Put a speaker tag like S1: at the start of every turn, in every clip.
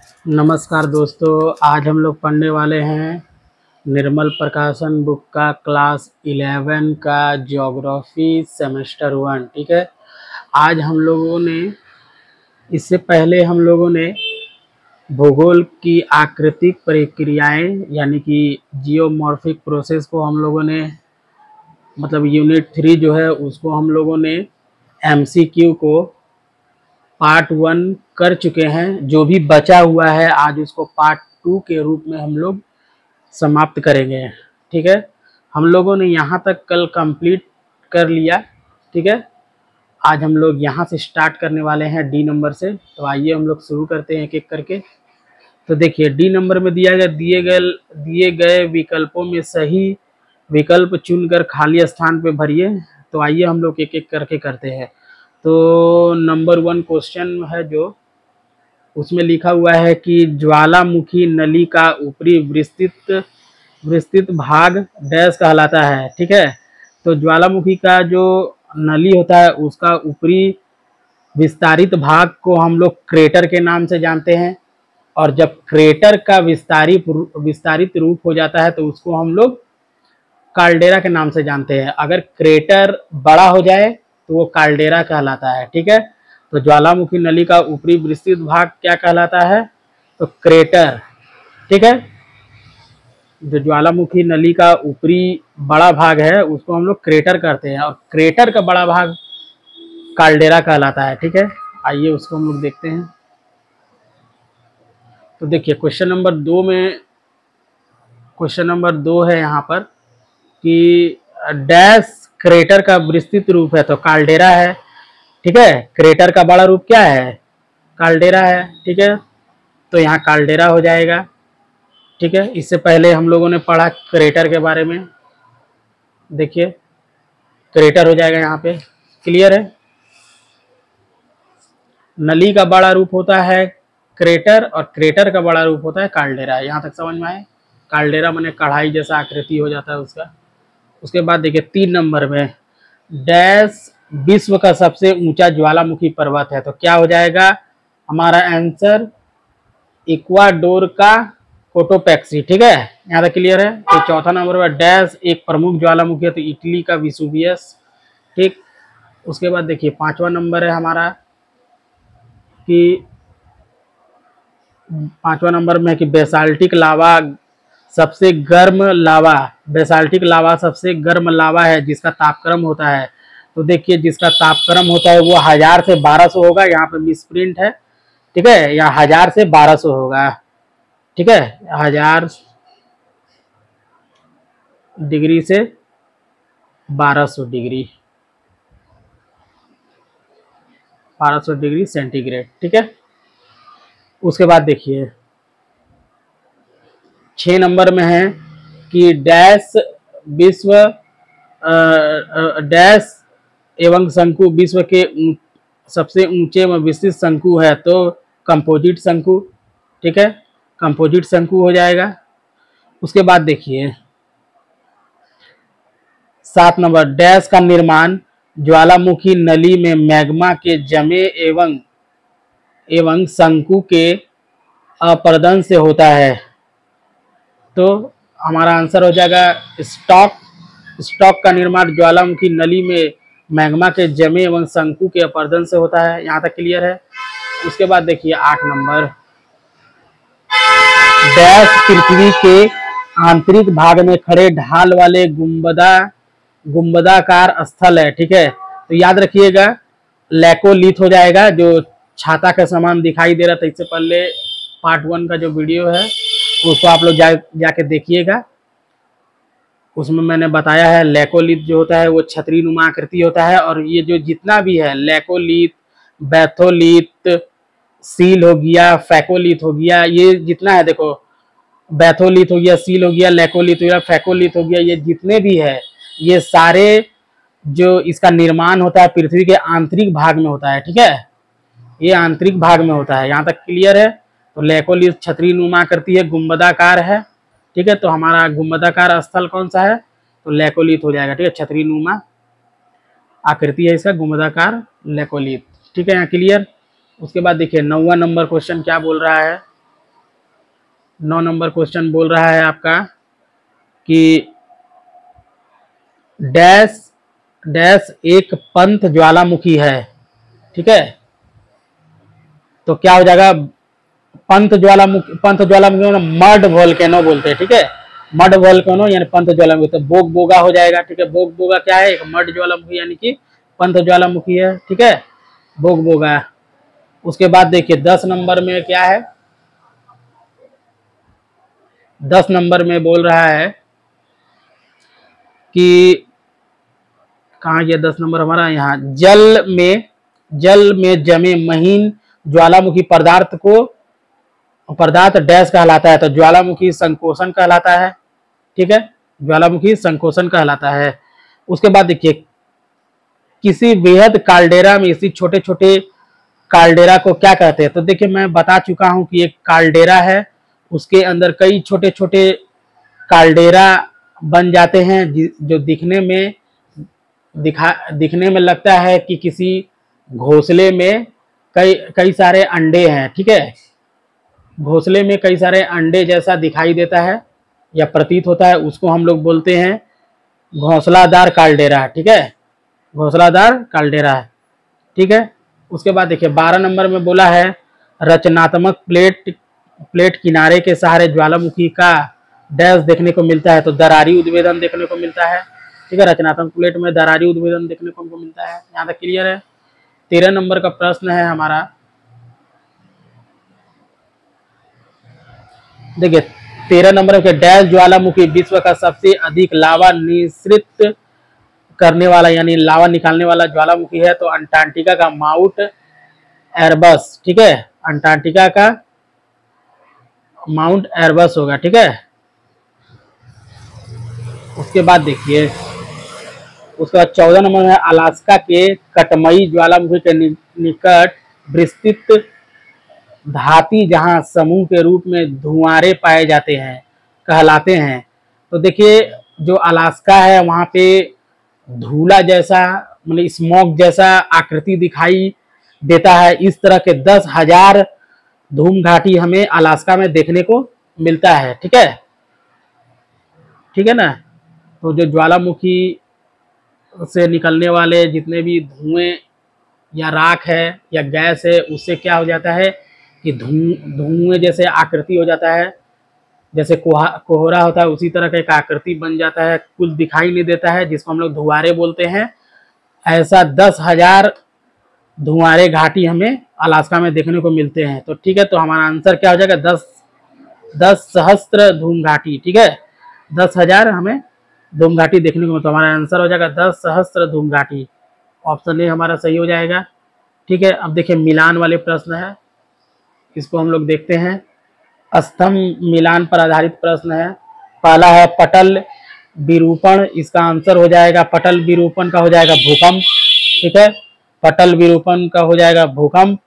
S1: नमस्कार दोस्तों, आज हम लोग पढ़ने वाले हैं निर्मल प्रकाशन बुक का क्लास 11 का ज्योग्राफी सेमेस्टर 1। ठीक है, आज हम लोगों ने इससे पहले हम लोगों ने भूगोल की आकृतिक प्रक्रियाएं यानी कि जियोमॉर्फिक प्रोसेस को हम लोगों ने मतलब यूनिट 3 जो है उसको हम लोगों ने एमसीक्यू को पार्ट 1 कर चुके हैं। जो भी बचा हुआ है आज उसको पार्ट 2 के रूप में हम लोग समाप्त करेंगे। ठीक है, हम लोगों ने यहाँ तक कल कंप्लीट कर लिया। ठीक है, आज हम लोग यहाँ से स्टार्ट करने वाले हैं डी नंबर से। तो आइए हम लोग शुरू करते हैं एक एक करके। तो देखिए, डी नंबर में दिए गए विकल्पों में सही विकल्प चुनकर खाली स्थान पे भरिए। तो आइए हम लोग एक एक करके करते हैं। तो नंबर 1 क्वेश्चन है जो उसमें लिखा हुआ है कि ज्वालामुखी नली का ऊपरी विस्तृत भाग डैश कहलाता है। ठीक है, तो ज्वालामुखी का जो नली होता है उसका ऊपरी विस्तारित भाग को हम लोग क्रेटर के नाम से जानते हैं। और जब क्रेटर का विस्तारित रूप हो जाता है तो उसको हम लोग काल्डेरा के नाम से जानते हैं। अगर क्रेटर बड़ा हो जाए तो वो काल्डेरा कहलाता है। ठीक है, तो ज्वालामुखी नली का ऊपरी विस्तृत भाग क्या कहलाता है? तो क्रेटर। ठीक है, जो ज्वालामुखी नली का ऊपरी बड़ा भाग है उसको हम लोग क्रेटर करते हैं और क्रेटर का बड़ा भाग काल्डेरा कहलाता है। ठीक है, आइए उसको हम लोग देखते हैं। तो देखिए, क्वेश्चन नंबर 2 है यहाँ पर कि डैश क्रेटर का विस्तृत रूप है तो काल्डेरा है। ठीक है, क्रेटर का बड़ा रूप क्या है? काल्डेरा है। ठीक है, तो यहाँ काल्डेरा हो जाएगा। ठीक है, इससे पहले हम लोगों ने पढ़ा क्रेटर के बारे में। देखिए, क्रेटर हो जाएगा यहाँ पे। क्लियर है? नली का बड़ा रूप होता है क्रेटर और क्रेटर का बड़ा रूप होता है काल्डेरा। यहाँ तक समझ में आए? काल्डेरा माने कढ़ाई जैसा आकृति हो जाता है उसका। उसके बाद देखिए 3 नंबर में डैश विश्व का सबसे ऊंचा ज्वालामुखी पर्वत है। तो क्या हो जाएगा हमारा आंसर? इक्वाडोर का कोटोपैक्सी। ठीक है, यहाँ तक क्लियर है? तो चौथा नंबर में डैश एक प्रमुख ज्वालामुखी है तो इटली का विसुवियस। ठीक, उसके बाद देखिए 5वां नंबर है हमारा कि 5वां नंबर में है कि बेसाल्टिक लावा सबसे गर्म लावा है जिसका तापक्रम होता है। तो देखिए, जिसका तापक्रम होता है वो 1000 से 1200 होगा। यहाँ पे मिसप्रिंट है। ठीक है, या 1000 से 1200 होगा। ठीक है, 1000 डिग्री से 1200 डिग्री सेंटीग्रेड। ठीक है, उसके बाद देखिए 6 नंबर में है कि डैश एवं शंकु विश्व के सबसे ऊंचे व विस्तृत शंकु है तो कंपोजिट शंकु। ठीक है, कंपोजिट शंकु हो जाएगा। उसके बाद देखिए 7 नंबर डैश का निर्माण ज्वालामुखी नली में मैग्मा के जमे एवं शंकु के अपरदन से होता है। तो हमारा आंसर हो जाएगा स्टॉक का निर्माण ज्वालामुखी नली में मैग्मा के जमे एवं शंकु के अपरदन से होता है। यहाँ तक क्लियर है? उसके बाद देखिए 8 नंबर डैश पृथ्वी के आंतरिक भाग में खड़े ढाल वाले गुंबदाकार स्थल है। ठीक है, तो याद रखिएगा लैकोलिथ हो जाएगा जो छाता के समान दिखाई दे रहा था। इससे पहले पार्ट 1 का जो वीडियो है उसको आप लोग जाके देखिएगा। उसमें मैंने बताया है लैकोलिथ जो होता है वो छतरी नुमा आकृति होता है। और ये जो जितना भी है लैकोलिथ, बैथोलिथ, सील हो गया, फैकोलिथ हो गया, ये जितना है देखो बैथोलिथ हो गया, सील हो गया, लैकोलिथ हो गया, फैकोलिथ हो गया, ये जितने भी है ये सारे जो इसका निर्माण होता है पृथ्वी के आंतरिक भाग में होता है। ठीक है, ये आंतरिक भाग में होता है। यहाँ तक क्लियर है? तो लैकोलिथ छतरी नुमा आकृति है, गुंबदाकार है। ठीक है, तो हमारा गुंबदाकार स्थल कौन सा है? तो लैकोलिथ हो जाएगा। ठीक है, छतरी नुमा आकृति है इसका, गुंबदाकार लैकोलिथ। ठीक है, यहाँ क्लियर? उसके बाद देखिए 9वां नंबर क्वेश्चन क्या बोल रहा है 9 नंबर क्वेश्चन बोल रहा है आपका कि डैश डैश एक पंथ ज्वालामुखी है, ठीक है। तो क्या हो जाएगा, पंथ ज्वालामुखी मड वोल्केनो बोलते हैं, ठीक है। मड वोल्केनो यानी पंथ ज्वालामुखी, तो बोग बोगा हो जाएगा, ठीक है। बोग बोगा क्या है, एक मड ज्वालामुखी यानी कि पंथ ज्वालामुखी है, ठीक है, बोग बोगा। उसके बाद देखिए 10 नंबर में क्या है, 10 नंबर में बोल रहा है कि कहाँ गया 10 नंबर हमारा, यहाँ जल में जमे महीन ज्वालामुखी पदार्थ डैश कहलाता है, तो ज्वालामुखी संकोचन कहलाता है, ठीक है, ज्वालामुखी संकोचन कहलाता है। उसके बाद देखिए किसी बेहद काल्डेरा में इसी छोटे छोटे काल्डेरा को क्या कहते हैं, तो देखिए मैं बता चुका हूं कि एक काल्डेरा है, उसके अंदर कई छोटे छोटे काल्डेरा बन जाते हैं, जो दिखने में लगता है कि किसी घोंसले में कई सारे अंडे हैं, ठीक है। घोंसले में कई सारे अंडे जैसा दिखाई देता है या प्रतीत होता है, उसको हम लोग बोलते हैं घोंसलादार काल्डेरा, ठीक है, घोंसलादार काल्डेरा, ठीक है। उसके बाद देखिए 12 नंबर में बोला है रचनात्मक प्लेट किनारे के सहारे ज्वालामुखी का डैश देखने को मिलता है, तो दरारी उद्भेदन देखने को मिलता है, ठीक है। रचनात्मक प्लेट में दरारी उद्भेदन देखने को हमको मिलता है, यहाँ तक क्लियर है। 13 नंबर का प्रश्न है हमारा, देखिए 13 नंबर के डैश ज्वालामुखी विश्व का सबसे अधिक लावा निःसृत करने वाला यानी लावा निकालने वाला ज्वालामुखी है, तो अंटार्कटिका का माउंट एरबस, ठीक है, अंटार्कटिका का माउंट एरबस होगा, ठीक है। उसके बाद देखिए उसके बाद 14 नंबर में अलास्का के कटमई ज्वालामुखी के निकट विस्तृत धाती जहां समूह के रूप में धुआंरे पाए जाते हैं कहलाते हैं, तो देखिए जो अलास्का है वहां पे धूला जैसा मतलब स्मोक जैसा आकृति दिखाई देता है। इस तरह के 10,000 धूम घाटी हमें अलास्का में देखने को मिलता है, ठीक है, ठीक है ना। तो जो ज्वालामुखी से निकलने वाले जितने भी धुएं या राख है या गैस है, उससे क्या हो जाता है कि धुएं जैसे आकृति हो जाता है, जैसे कोहरा होता है उसी तरह का एक आकृति बन जाता है, कुछ दिखाई नहीं देता है, जिसको हम लोग धुआरे बोलते हैं। ऐसा 10,000 धुआरे घाटी हमें अलास्का में देखने को मिलते हैं, तो ठीक है। तो हमारा आंसर क्या हो जाएगा, 10 सहस्त्र धूम घाटी, ठीक है, 10,000 हमें धूम घाटी देखने को मिलता है, हमारा आंसर हो जाएगा 10 सहस्त्र धूम घाटी, ऑप्शन ए हमारा सही हो जाएगा, ठीक है। अब देखिए मिलान वाले प्रश्न है, इसको हम लोग देखते हैं। स्तंभ मिलान पर आधारित प्रश्न है। पहला है पटल विरूपण, इसका आंसर हो जाएगा पटल विरूपण का हो जाएगा भूकंप, ठीक है, पटल विरूपण का हो जाएगा भूकंप।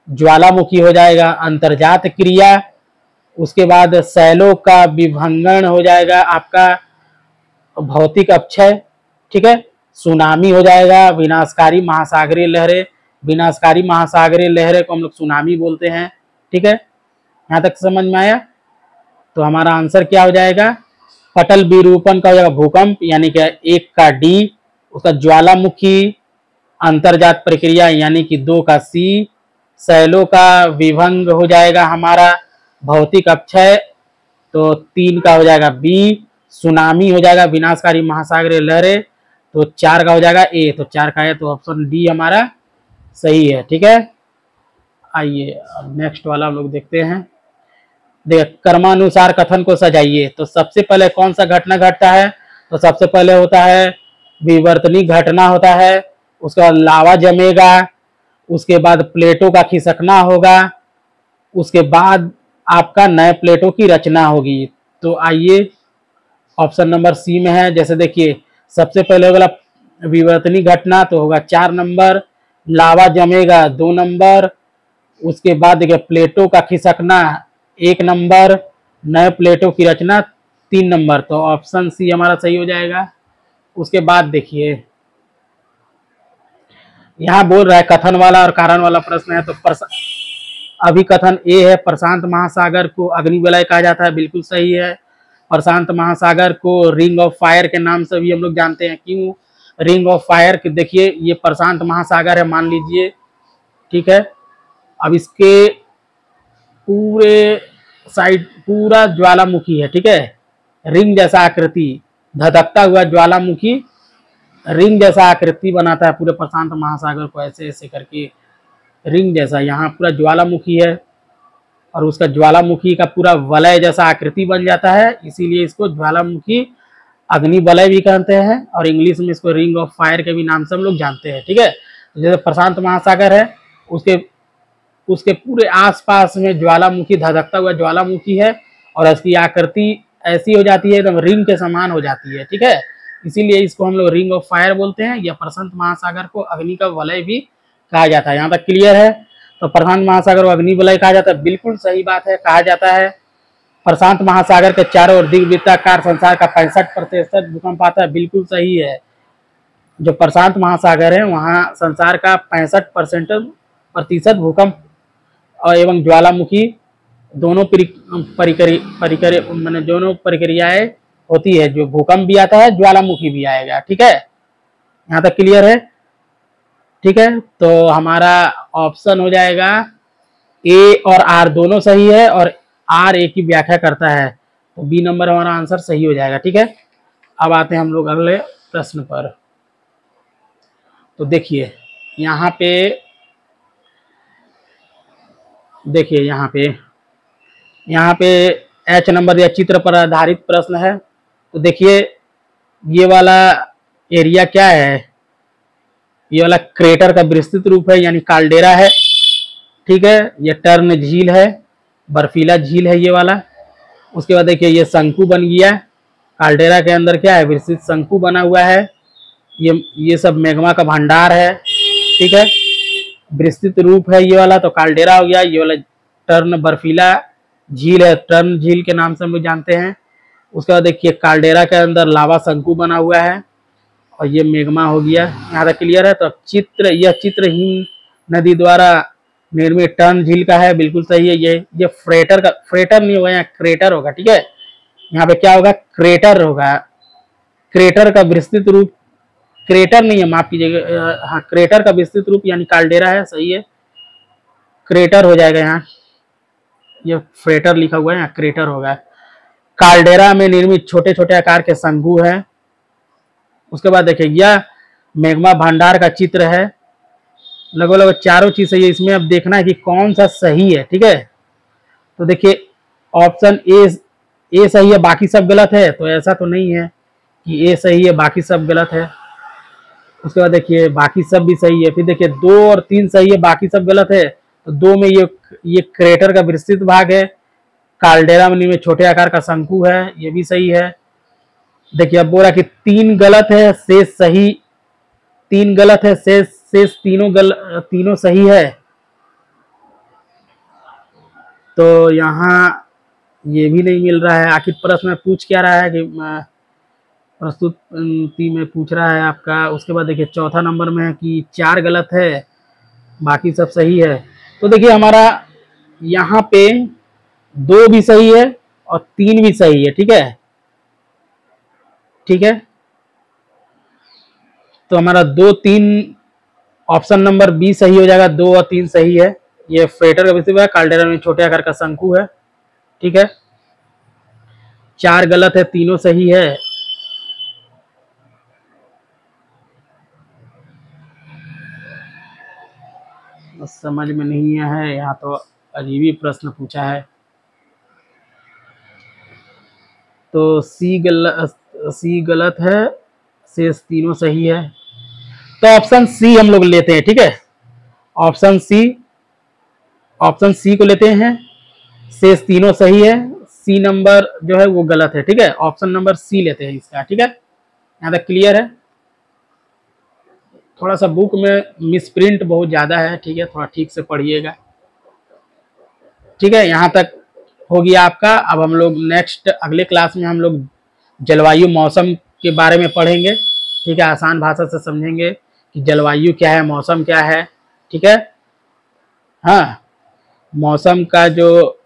S1: ज्वालामुखी हो जाएगा अंतर्जात क्रिया। उसके बाद शैलों का विभंगन हो जाएगा आपका भौतिक अपक्षय, ठीक है। सुनामी हो जाएगा विनाशकारी महासागरीय लहरें, विनाशकारी महासागरीय लहरें को हम लोग सुनामी बोलते हैं, ठीक है, यहाँ तक समझ में आया। तो हमारा आंसर क्या हो जाएगा, पटल विरूपण का हो जाएगा भूकंप यानी कि 1 का डी, उसका ज्वालामुखी अंतर्जात प्रक्रिया यानी कि 2 का सी, शैलों का विभंग हो जाएगा हमारा भौतिक अपक्षय, तो 3 का हो जाएगा बी, सुनामी हो जाएगा विनाशकारी महासागरीय लहरें, तो 4 का हो जाएगा ए, तो 4 का है, तो ऑप्शन डी हमारा सही है, ठीक है। आइए अब नेक्स्ट वाला हम लोग देखते हैं। देखिए कर्मानुसार कथन को सजाइए, तो सबसे पहले कौन सा घटना घटता है, तो सबसे पहले होता है विवर्तनिक घटना होता है, उसके बाद लावा जमेगा, उसके बाद प्लेटों का खिसकना होगा, उसके बाद आपका नए प्लेटों की रचना होगी। तो आइए ऑप्शन नंबर सी में है, जैसे देखिए सबसे पहले वाला विवर्तनिक घटना तो होगा 4 नंबर, लावा जमेगा 2 नंबर, उसके बाद देखिए प्लेटों का खिसकना 1 नंबर, नए प्लेटों की रचना 3 नंबर, तो ऑप्शन सी हमारा सही हो जाएगा। उसके बाद देखिए यहाँ बोल रहा है कथन वाला और कारण वाला प्रश्न है, तो अभिकथन ए है, प्रशांत महासागर को अग्नि वलय कहा जाता है, बिल्कुल सही है। प्रशांत महासागर को रिंग ऑफ फायर के नाम से भी हम लोग जानते हैं। क्यों रिंग ऑफ फायर? देखिए ये प्रशांत महासागर है मान लीजिए, ठीक है। अब इसके पूरे साइड पूरा ज्वालामुखी है, ठीक है, रिंग जैसा आकृति, धधकता हुआ ज्वालामुखी रिंग जैसा आकृति बनाता है पूरे प्रशांत महासागर को, ऐसे ऐसे करके रिंग जैसा। यहाँ पूरा ज्वालामुखी है और उसका ज्वालामुखी का पूरा वलय जैसा आकृति बन जाता है, इसीलिए इसको ज्वालामुखी अग्नि वलय भी कहते हैं और इंग्लिश में इसको रिंग ऑफ फायर के भी नाम से हम लोग जानते हैं, ठीक है। तो जैसे प्रशांत महासागर है, उसके पूरे आसपास में ज्वालामुखी, धधकता हुआ ज्वालामुखी है और इसकी आकृति ऐसी हो जाती है, एकदम रिंग के समान हो जाती है, ठीक है। इसीलिए इसको हम लोग रिंग ऑफ फायर बोलते हैं, या प्रशांत महासागर को अग्नि का वलय भी कहा जाता है। यहाँ तक क्लियर है? तो प्रशांत महासागर को अग्नि वलय कहा जाता है, बिल्कुल सही बात है, कहा जाता है। प्रशांत महासागर के चारों ओर दिग्वृत्ताकार संसार का 65% भूकंप आता है, बिल्कुल सही है। जो प्रशांत महासागर है वहाँ संसार का 65% भूकंप और एवं ज्वालामुखी दोनों दोनों प्रक्रियाएं होती है, जो भूकंप भी आता है, ज्वालामुखी भी आएगा, ठीक है। यहाँ तक क्लियर है? ठीक है, तो हमारा ऑप्शन हो जाएगा ए और आर दोनों सही है और आर ए की व्याख्या करता है, तो बी नंबर हमारा आंसर सही हो जाएगा, ठीक है। अब आते हैं हम लोग अगले प्रश्न पर। तो देखिए यहाँ पे, देखिए यहाँ पे एच नंबर या चित्र पर आधारित प्रश्न है। तो देखिए ये वाला एरिया क्या है? ये वाला क्रेटर का विस्तृत रूप है, यानी काल्डेरा है, ठीक है। ये टर्न झील है, बर्फीला झील है ये वाला। उसके बाद देखिए ये शंकु बन गया, काल्डेरा के अंदर क्या है? विस्तृत शंकु बना हुआ है। ये सब मैग्मा का भंडार है, ठीक है। विस्तृत रूप है ये वाला, तो काल्डेरा हो गया। ये वाला टर्न बर्फीला झील है, टर्न झील के नाम से हम लोग जानते हैं। उसके बाद देखिए काल्डेरा के अंदर लावा शंकु बना हुआ है और ये मैग्मा हो गया। यहाँ तक क्लियर है? तो यह चित्र हिम नदी द्वारा निर्मित टर्न झील का है, बिल्कुल सही है। ये फ्रेटर नहीं होगा, यहाँ क्रेटर होगा, ठीक है। यहाँ पे क्या होगा? क्रेटर होगा। क्रेटर का विस्तृत रूप, क्रेटर नहीं है, माफ कीजिएगा, हाँ क्रेटर का विस्तृत रूप यानी काल्डेरा है, सही है, क्रेटर हो जाएगा। यहाँ ये फ्रेटर लिखा हुआ है, यहाँ क्रेटर होगा। काल्डेरा में निर्मित छोटे छोटे आकार के शंकु हैं। उसके बाद देखिए यह मैग्मा भंडार का चित्र है। लगभग चारों चीज सही है, इसमें अब देखना है कि कौन सा सही है, ठीक है। तो देखिए ऑप्शन ए सही है, बाकी सब गलत है, तो ऐसा तो नहीं है कि ए सही है बाकी सब गलत है। उसके बाद देखिए बाकी सब भी सही है, फिर देखिए 2 और 3 सही है, बाकी सब गलत है। तो 2 में ये क्रेटर का विस्तृत भाग है, काल्डेरा में छोटे आकार का शंकु है, ये भी सही है। देखिए अब बोला कि 3 गलत है, शेष सही, 3 गलत है, शेष तीनों सही है। तो यहाँ ये भी नहीं मिल रहा है। आखिर प्रश्न में पूछ क्या रहा है कि प्रस्तुति में पूछ रहा है आपका। उसके बाद देखिए चौथा नंबर में है कि 4 गलत है, बाकी सब सही है। तो देखिए हमारा यहाँ पे 2 भी सही है और 3 भी सही है, ठीक है, ठीक है। तो हमारा 2, 3 ऑप्शन नंबर बी सही हो जाएगा, 2 और 3 सही है। ये फ्रेटर का विस्तृत है, काल्डेरा में छोटे आकार का शंकु है, ठीक है। 4 गलत है, तीनों सही है। समझ में नहीं है, यहाँ तो अजीब ही प्रश्न पूछा है। तो सी गलत है, शेष तीनों सही है। तो ऑप्शन सी हम लोग लेते हैं, ठीक है। ऑप्शन सी को लेते हैं, शेष तीनों सही है, सी नंबर जो है वो गलत है, ठीक है। ऑप्शन नंबर सी लेते हैं इसका, ठीक है। यहाँ तक क्लियर है? थोड़ा सा बुक में मिसप्रिंट बहुत ज़्यादा है, ठीक है, थोड़ा ठीक से पढ़िएगा, ठीक है। यहाँ तक हो गया आपका। अब हम लोग नेक्स्ट अगले क्लास में हम लोग जलवायु मौसम के बारे में पढ़ेंगे, ठीक है। आसान भाषा से समझेंगे कि जलवायु क्या है, मौसम क्या है, ठीक है। हाँ, मौसम का जो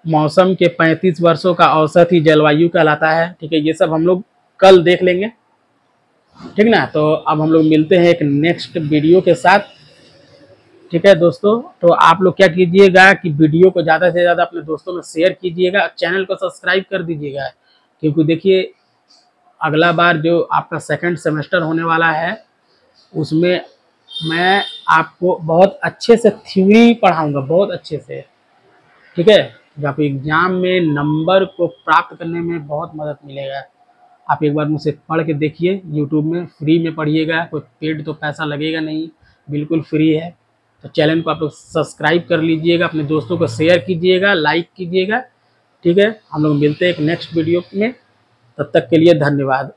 S1: मौसम के 35 वर्षों का औसत ही जलवायु कहलाता है। ठीक है, ये सब हम लोग कल देख लेंगे। ठीक ना, तो अब हम लोग मिलते हैं एक नेक्स्ट वीडियो के साथ। ठीक है दोस्तों, तो आप लोग क्या कीजिएगा कि वीडियो को ज़्यादा से ज़्यादा अपने दोस्तों में शेयर कीजिएगा, चैनल को सब्सक्राइब कर दीजिएगा, क्योंकि देखिए अगला बार जो आपका सेकंड सेमेस्टर होने वाला है उसमें मैं आपको बहुत अच्छे से थ्योरी पढ़ाऊंगा, बहुत अच्छे से। ठीक है, जो आपको एग्जाम में नंबर को प्राप्त करने में बहुत मदद मिलेगा। आप एक बार मुझसे पढ़ के देखिए, यूट्यूब में फ्री में पढ़िएगा, कोई पेड तो पैसा लगेगा नहीं, बिल्कुल फ्री है। तो चैनल को आप लोग सब्सक्राइब कर लीजिएगा, अपने दोस्तों को शेयर कीजिएगा, लाइक कीजिएगा। ठीक है, हम लोग मिलते हैं एक नेक्स्ट वीडियो में, तब तक के लिए धन्यवाद।